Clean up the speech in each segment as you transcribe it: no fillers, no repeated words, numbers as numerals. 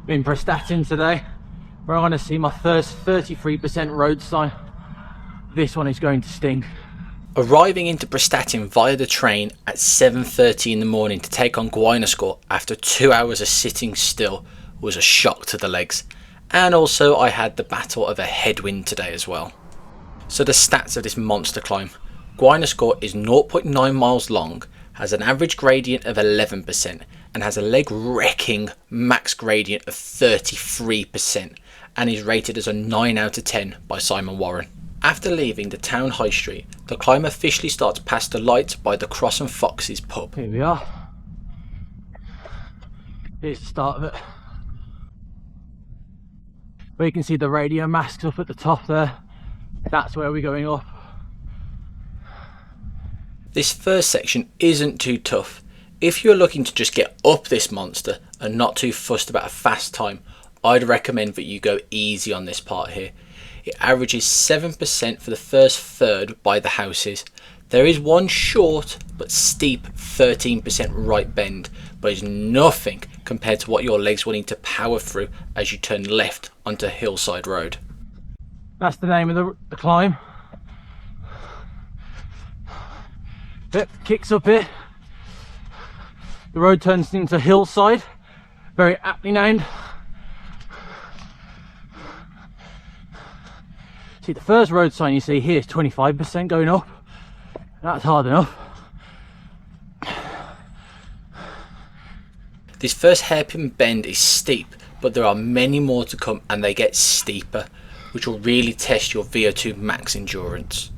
in Prestatyn today, where I'm going to see my first 33% road sign. This one is going to sting. Arriving into Prestatyn via the train at 7:30 in the morning to take on Gwaenysgor after 2 hours of sitting still was a shock to the legs. And also I had the battle of a headwind today as well. So the stats of this monster climb. Gwaenysgor is 0.9 miles long, has an average gradient of 11% and has a leg wrecking max gradient of 33% and is rated as a 9 out of 10 by Simon Warren. After leaving the town high street, the climb officially starts past the lights by the Cross and Foxes pub. Here we are. Here's the start of it. Where you can see the radio masts up at the top there. That's where we're going up. This first section isn't too tough. If you're looking to just get up this monster and not too fussed about a fast time, I'd recommend that you go easy on this part here. It averages 7% for the first third by the houses. There is one short but steep 13% right bend, but it's nothing compared to what your legs will need to power through as you turn left onto Hillside Road. That's the name of the climb. Yep, kicks up here. The road turns into Hillside, very aptly named. See, the first road sign you see here is 25% going up. That's hard enough. This first hairpin bend is steep, but there are many more to come and they get steeper, which will really test your VO2 max endurance.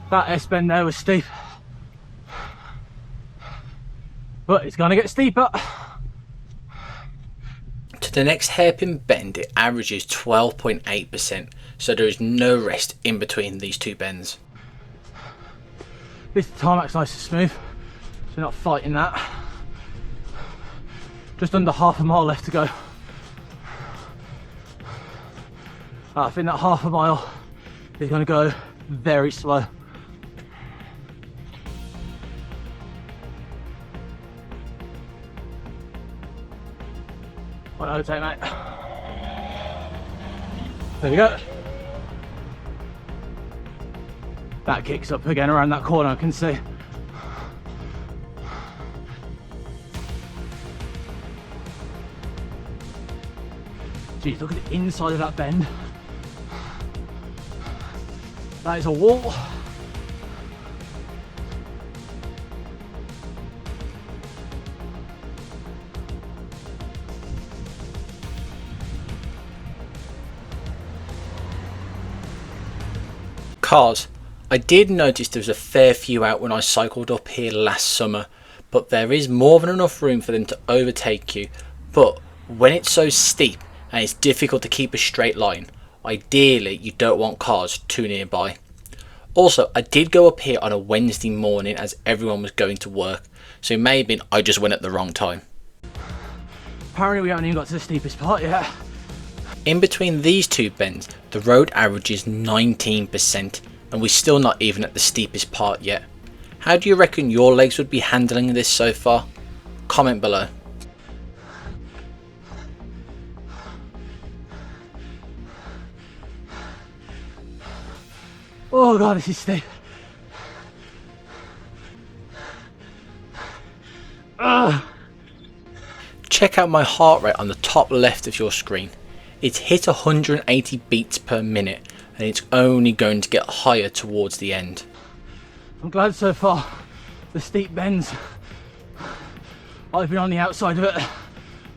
That S-bend there was steep, but it's going to get steeper. To the next hairpin bend, it averages 12.8%, so there is no rest in between these two bends. This tarmac's nice and smooth, so you're not fighting that. Just under half a mile left to go. I think that half a mile is going to go very slow. What I would say, mate. There we go. That kicks up again around that corner, I can see. Geez, look at the inside of that bend. That is a wall. Cars. I did notice there was a fair few out when I cycled up here last summer, but there is more than enough room for them to overtake you. But when it's so steep and it's difficult to keep a straight line, ideally you don't want cars too nearby. Also, I did go up here on a Wednesday morning as everyone was going to work, so it may have been I just went at the wrong time. Apparently we haven't even got to the steepest part yet. In between these two bends, the road averages 19%, and we're still not even at the steepest part yet. How do you reckon your legs would be handling this so far? Comment below. Oh god, this is steep. Check out my heart rate on the top left of your screen. It's hit 180 beats per minute and it's only going to get higher towards the end. I'm glad so far the steep bends, I've been on the outside of it,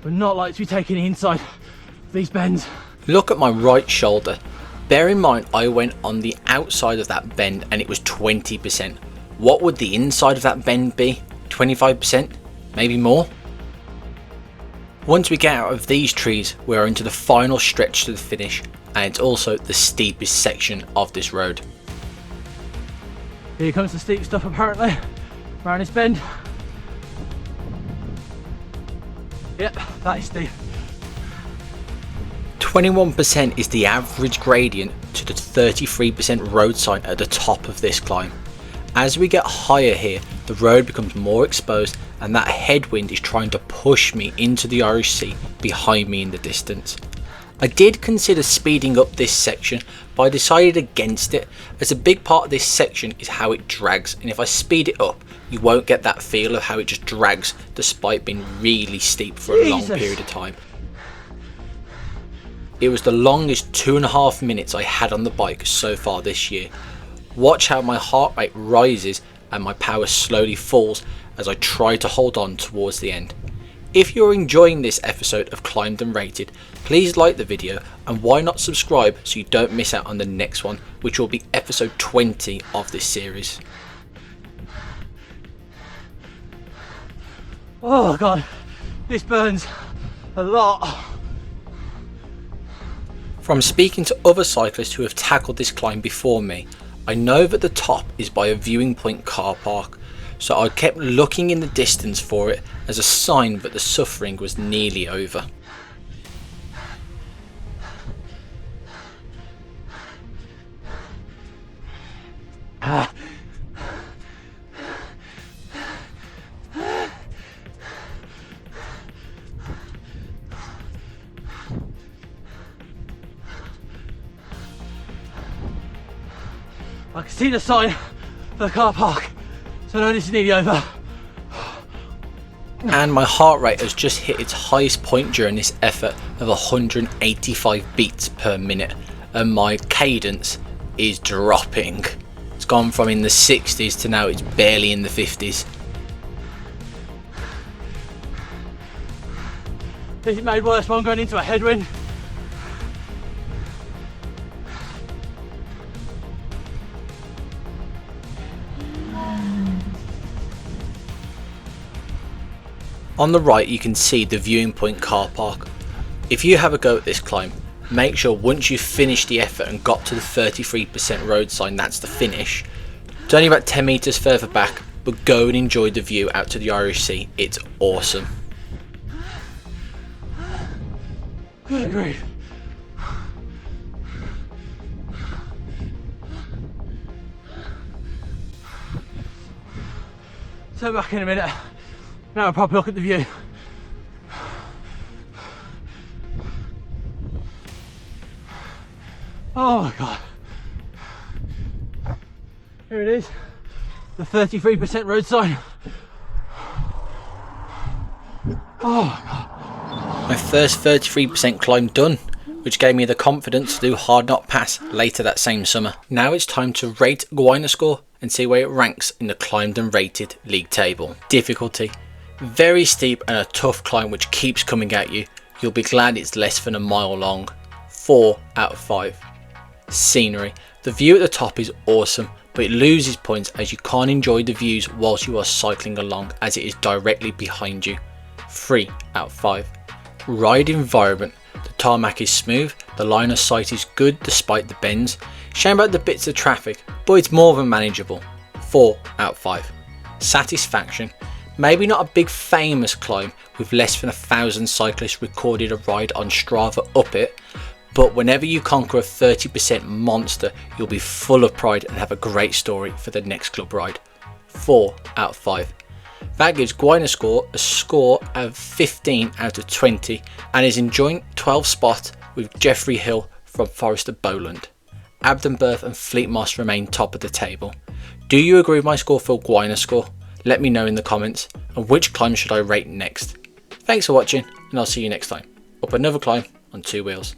but not like to be taking the inside of these bends. Look at my right shoulder. Bear in mind I went on the outside of that bend and it was 20%. What would the inside of that bend be? 25%? Maybe more? Once we get out of these trees, we are into the final stretch to the finish, and it's also the steepest section of this road. Here comes the steep stuff apparently, around this bend. Yep, that is steep. 21% is the average gradient to the 33% road sign at the top of this climb. As we get higher here, the road becomes more exposed and that headwind is trying to push me into the Irish Sea behind me in the distance. I did consider speeding up this section, but I decided against it, as a big part of this section is how it drags, and if I speed it up you won't get that feel of how it just drags despite being really steep for a long period of time. It was the longest 2.5 minutes I had on the bike so far this year. Watch how my heart rate rises and my power slowly falls as I try to hold on towards the end. If you're enjoying this episode of Climbed and Rated, please like the video, and why not subscribe so you don't miss out on the next one, which will be episode 20 of this series. Oh god, this burns a lot. From speaking to other cyclists who have tackled this climb before me, I know that the top is by a viewing point car park, so I kept looking in the distance for it as a sign that the suffering was nearly over. I can see the sign for the car park, so I know this is nearly over. And my heart rate has just hit its highest point during this effort of 185 beats per minute, and my cadence is dropping. It's gone from in the 60s to now it's barely in the 50s. This is made worse by I'm going into a headwind. On the right you can see the viewing point car park. If you have a go at this climb, make sure once you've finished the effort and got to the 33% road sign, that's the finish. It's only about 10 metres further back, but go and enjoy the view out to the Irish Sea. It's awesome. Good grief. So back in a minute. Now a proper look at the view. Oh my god. Here it is. The 33% road sign. Oh my god. My first 33% climb done, which gave me the confidence to do Hardknott Pass later that same summer. Now it's time to rate Gwaenysgor and see where it ranks in the Climbed and Rated league table. Difficulty. Very steep and a tough climb which keeps coming at you. You'll be glad it's less than a mile long. 4 out of 5. Scenery. The view at the top is awesome, but it loses points as you can't enjoy the views whilst you are cycling along as it is directly behind you. 3 out of 5. Ride environment. The tarmac is smooth, the line of sight is good despite the bends. Shame about the bits of traffic, but it's more than manageable. 4 out of 5. Satisfaction. Maybe not a big famous climb with less than 1,000 cyclists recorded a ride on Strava up it, but whenever you conquer a 30% monster, you'll be full of pride and have a great story for the next club ride. 4 out of 5. That gives Gwaenysgor a score of 15 out of 20 and is in joint 12th spot with Geoffrey Hill from Forest of Bowland. Abdenburth and Fleet Moss remain top of the table. Do you agree with my score for Gwaenysgor? Let me know in the comments, and which climb should I rate next? Thanks for watching, and I'll see you next time, up another climb on 2 wheels.